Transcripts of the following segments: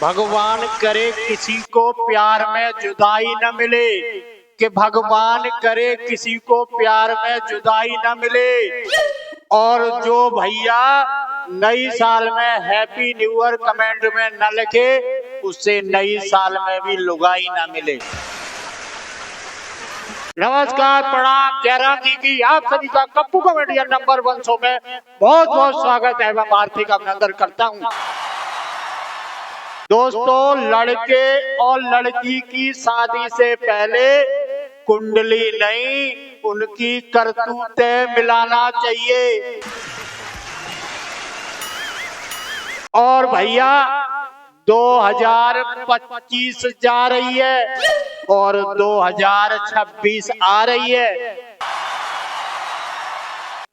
भगवान करे किसी को प्यार में जुदाई न मिले, कि भगवान करे किसी को प्यार में जुदाई न मिले। और जो भैया नई साल में हैप्पी न्यू ईयर कमेंट में न लिखे, उससे नई साल में भी लुगाई न मिले। नमस्कार, प्रणाम, जय राम जी की आप सभी का कप्पू कॉमेडियन नंबर 1 शो में बहुत बहुत स्वागत एवं आर्थिक अभिनंदन करता हूँ। दोस्तों, लड़के और लड़की की शादी से पहले कुंडली नहीं, उनकी करतूतें मिलाना चाहिए। और भैया 2025 जा रही है और 2026 आ रही है।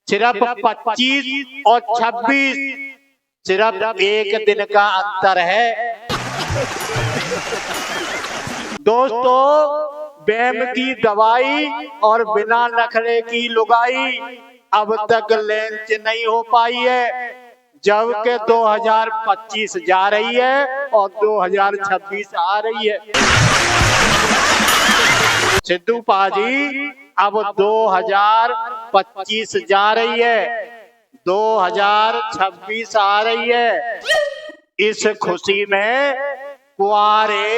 सिर्फ 25 और 26 सिर्फ एक दिन का अंतर है। दोस्तों, बैम की दवाई और बिना नखरे की लुगाई अब तक लॉन्च नहीं हो पाई है, जबकि 2025 जा रही है और 2026 आ रही है। सिद्धू पाजी, अब 2025 जा रही है, 2026 आ रही है। इस खुशी में कुंवारे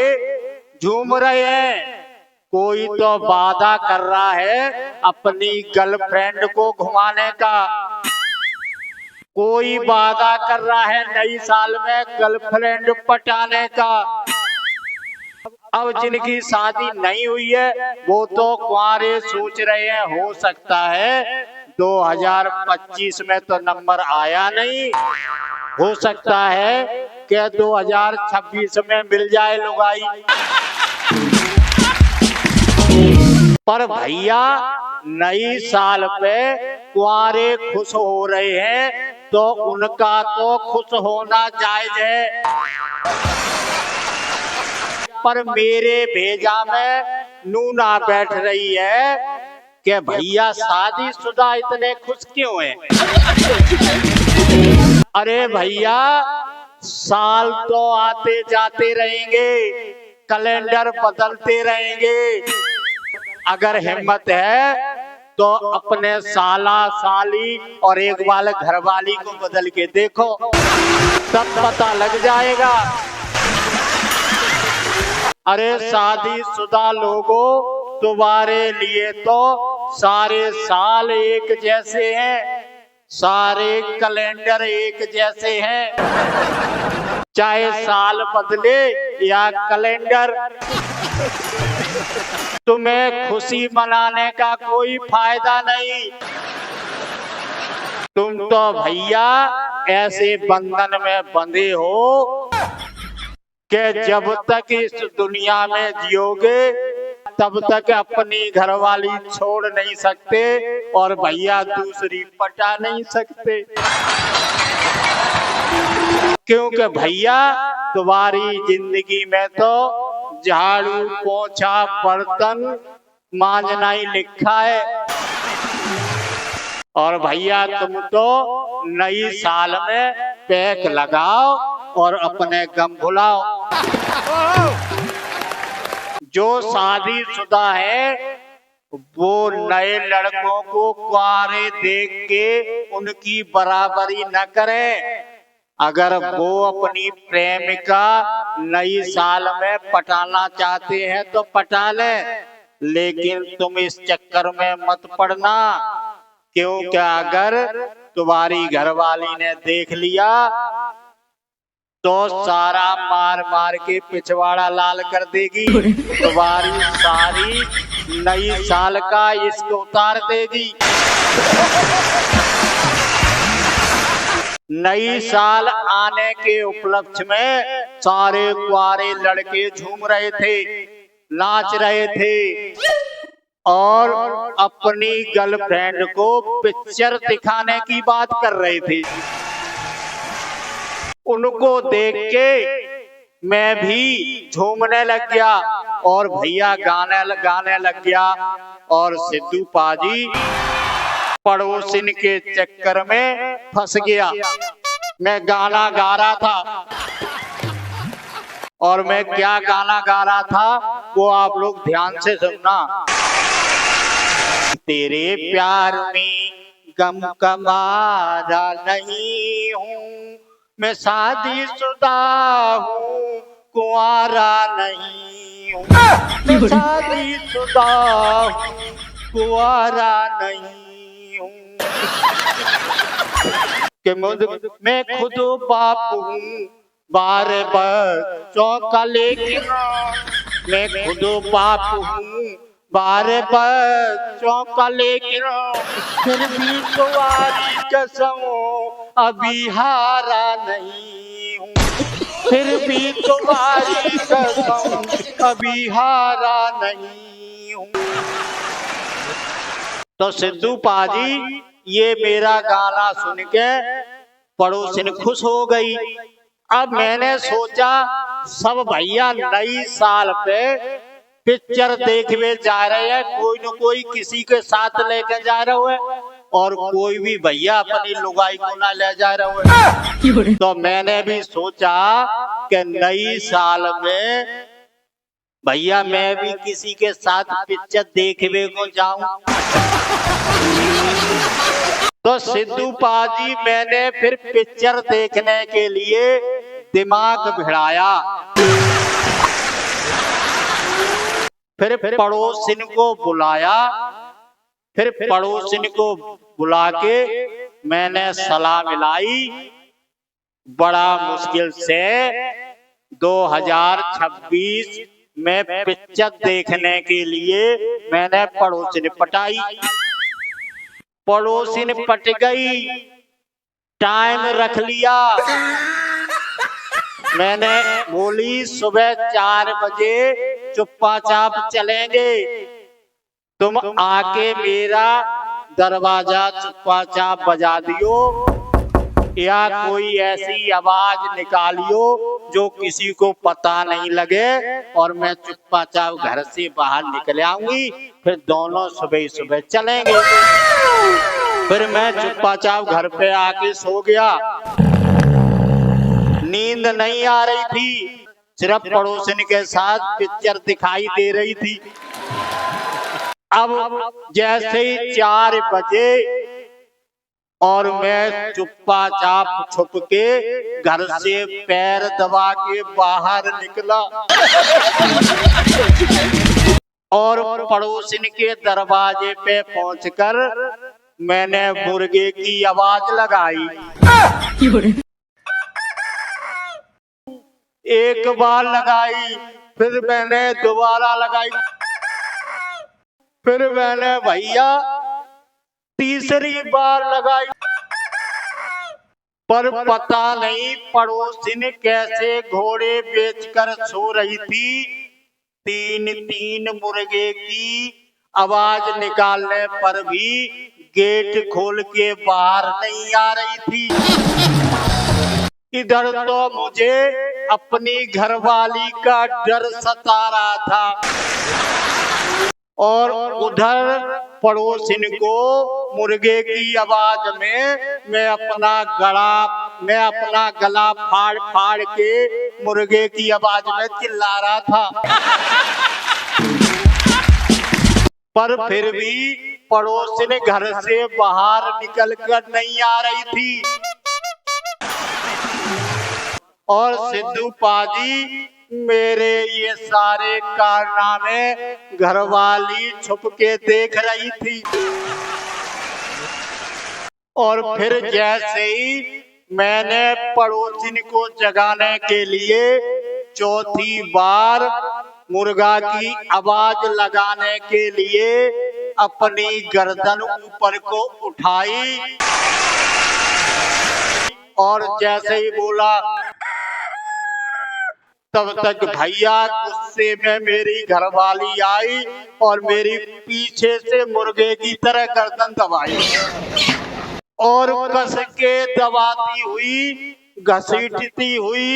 झूम रहे हैं। कोई तो वादा कर रहा है अपनी गर्लफ्रेंड को घुमाने का, कोई वादा कर रहा है नई साल में गर्लफ्रेंड पटाने का। अब जिनकी शादी नहीं हुई है वो तो कुंवारे सोच रहे हैं, हो सकता है 2025 में तो नंबर आया नहीं, हो सकता है कि 2026 में मिल जाए लुगाई। पर भैया नई साल पे कुंवारे खुश हो रहे हैं तो उनका तो खुश होना जायज है। पर मेरे भेजा में नूना बैठ रही है कि भैया शादीशुदा इतने खुश क्यों हैं? अरे भैया, साल तो आते जाते रहेंगे, कैलेंडर बदलते रहेंगे। अगर हिम्मत है तो अपने साला साली और एक बार घरवाली को बदल के देखो, तब पता लग जाएगा। अरे शादीशुदा लोगों, तुम्हारे लिए तो सारे साल एक जैसे हैं, सारे कैलेंडर एक जैसे हैं, चाहे साल बदले या कैलेंडर। तुम्हें खुशी मनाने का कोई फायदा नहीं। तुम तो भैया ऐसे बंधन में बंधे हो कि जब तक इस दुनिया में जियोगे तब तक अपनी घरवाली छोड़ नहीं सकते और भैया दूसरी पटा नहीं सकते। क्योंकि भैया तुम्हारी जिंदगी में तो झाड़ू पोछा बर्तन मांजना ही लिखा है। और भैया तुम तो नई साल में पैक लगाओ और अपने गम भुलाओ। जो शादीशुदा है वो नए लड़कों को कुंवारे देख के उनकी बराबरी न करें। अगर वो अपनी प्रेमिका नई साल में पटाना चाहते हैं तो पटा लें, लेकिन तुम इस चक्कर में मत पड़ना, क्योंकि अगर तुम्हारी घरवाली ने देख लिया तो सारा मार मार के पिछवाड़ा लाल कर देगी, तुम्हारी सारी नई साल का इश्क उतार देगी। नई साल आने के उपलक्ष्य में सारे कुंवारे लड़के झूम रहे थे, नाच रहे थे और अपनी गर्लफ्रेंड को पिक्चर दिखाने की बात कर रहे थे। उनको देख के मैं भी झूमने लग गया और भैया गाने लग गया। और सिद्धू पाजी पड़ोसिन के चक्कर में फंस गया। मैं गाना गा रहा था और मैं क्या गाना गा रहा था वो आप लोग ध्यान से सुनना। तेरे प्यार में गम कमारा नहीं हूँ, मैं शादीशुदा हूँ, कुंवारा नहीं हूँ। मैं शादीशुदा हूँ, कुंवारा नहीं हूँ। कि मैं खुद बाप हूँ, बार बच्चों का, लेकिन मैं खुद बाप हूँ, बार बच्चों का, लेकिन फिर भी तुम्हारी कसम अभी हारा नहीं हूँ। फिर भी तुम्हारी कसम अभी हारा नहीं हूँ। तो सिद्धू पाजी ये मेरा गाना सुन के पड़ोसिन खुश हो गई। अब मैंने सोचा सब भैया नई साल पे पिक्चर देखने जा रहे हैं, कोई न कोई किसी के साथ लेके जा रहे हैं और कोई भी भैया अपनी लुगाई को ना ले जा रहे हैं। तो मैंने भी सोचा कि नई साल में भैया मैं भी किसी के साथ पिक्चर देखने को जाऊं। तो सिद्धू पाजी मैंने फिर पिक्चर देखने के लिए दिमाग भिड़ाया। फिर पड़ोसिन को बुलाया। फिर पड़ोसिन को बुला के मैंने सलाह मिलाई। बड़ा मुश्किल से 2026 में पिक्चर देखने के लिए मैंने पड़ोसिन पटाई। पड़ोसिन पट गई, टाइम रख लिया। मैंने बोली सुबह 4 बजे चुप्पा-चाप चलेंगे, तुम आके मेरा दरवाजा चुप्पा-चाप बजा दियो या कोई ऐसी आवाज निकालियो जो किसी को पता नहीं लगे और मैं चुप्पा-चाप घर से बाहर निकल आऊंगी। फिर दोनों सुबह सुबह चलेंगे। फिर मैं चुप्पा-चाप घर पे आके सो गया। नींद नहीं आ रही थी, सिर्फ पड़ोसिन के साथ पिक्चर दिखाई दे रही थी। अब जैसे ही 4 बजे और मैं चुप्पा-चाप छुप के घर से पैर दबा के बाहर निकला और पड़ोसिन के दरवाजे पे पहुंचकर मैंने मुर्गे की आवाज लगाई। एक बार लगाई, फिर मैंने दोबारा लगाई, फिर मैंने भैया तीसरी बार लगाई। पर पता नहीं पड़ोसिन कैसे घोड़े बेचकर सो रही थी। 3-3 मुर्गे की आवाज निकालने पर भी गेट खोल के बाहर नहीं आ रही थी। इधर तो मुझे अपनी घरवाली का डर सता रहा था और उधर पड़ोसिन को मुर्गे की आवाज में मैं अपना गला फाड़ फाड़ के मुर्गे की आवाज में चिल्ला रहा था। पर फिर भी पड़ोसिन घर से बाहर निकलकर नहीं आ रही थी और सिद्धू पाजी मेरे ये सारे कारनामे घरवाली छुप के देख रही थी। और फिर जैसे ही मैंने पड़ोसिन को जगाने के लिए चौथी बार मुर्गा की आवाज लगाने के लिए अपनी गर्दन ऊपर को उठाई और जैसे ही बोला तब तक भैया गुस्से में मेरी घरवाली आई और मेरी पीछे से मुर्गे की तरह गर्दन दबाई और कस के दबाती हुई घसीटती हुई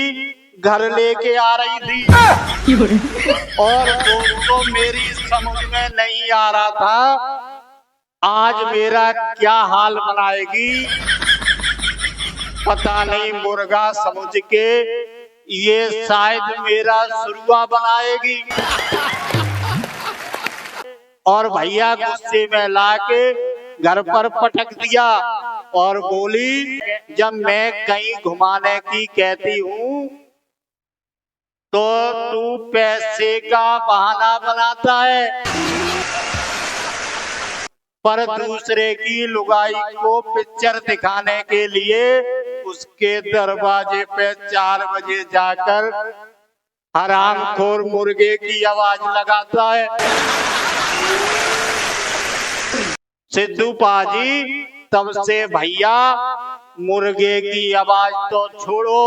घर लेके आ रही थी। और दोस्तों मेरी समझ में नहीं आ रहा था आज मेरा क्या हाल बनाएगी। पता नहीं मुर्गा समझ के ये शायद मेरा सुरुआ बनाएगी। और भैया गुस्से में लाके घर पर पटक दिया और बोली, जब मैं कहीं घुमाने की कहती हूँ तो तू पैसे का बहाना बनाता है, पर दूसरे की लुगाई को पिक्चर दिखाने के लिए उसके दरवाजे पे 4 बजे जाकर हरामखोर मुर्गे की आवाज लगाता है। सिद्धू पाजी, तब से भैया मुर्गे की आवाज तो छोड़ो,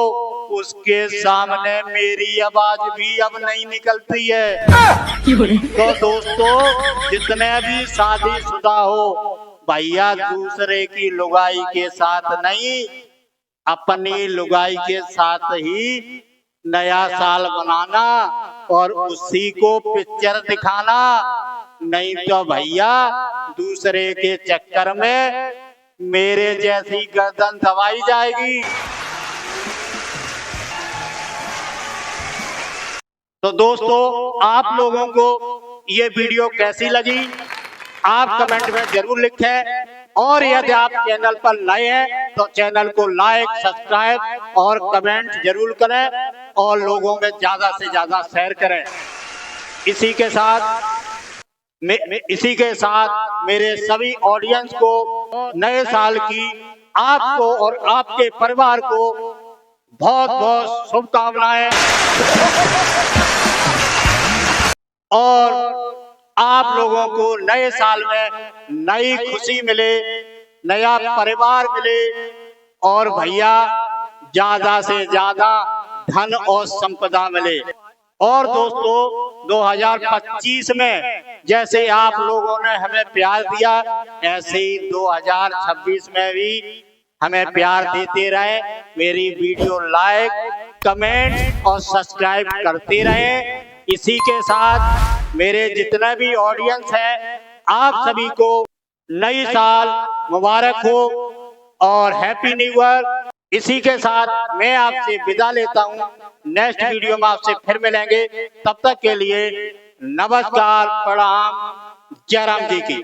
उसके सामने मेरी आवाज भी अब नहीं निकलती है। तो दोस्तों, जितने भी शादीशुदा हो, भैया दूसरे की लुगाई के साथ नहीं, अपनी लुगाई के साथ ही नया साल बनाना और उसी को पिक्चर दिखाना, नहीं तो भैया दूसरे के चक्कर में मेरे जैसी गर्दन दबाई जाएगी। तो दोस्तों, आप लोगों को ये वीडियो कैसी लगी आप कमेंट में जरूर लिखें, और यदि आप चैनल पर नए हैं तो चैनल को लाइक, सब्सक्राइब और कमेंट जरूर करें और लोगों में ज्यादा से ज्यादा शेयर करें। इसी के साथ मेरे सभी ऑडियंस को नए साल की आपको और आपके परिवार को बहुत बहुत शुभकामनाएं, और आप लोगों को नए साल में नई खुशी मिले, नया परिवार मिले, और भैया ज्यादा से ज्यादा धन और संपदा मिले। और दोस्तों, 2025 में जैसे आप लोगों ने हमें प्यार दिया, ऐसे ही 2026 में भी हमें प्यार देते रहे। मेरी वीडियो लाइक, कमेंट और सब्सक्राइब करते रहे। इसी के साथ मेरे जितने भी ऑडियंस है, आप सभी को नई साल मुबारक हो और हैप्पी न्यू ईयर। इसी के साथ मैं आपसे विदा लेता हूँ। नेक्स्ट वीडियो में आपसे फिर मिलेंगे। तब तक के लिए नमस्कार, प्रणाम, जय राम जी की।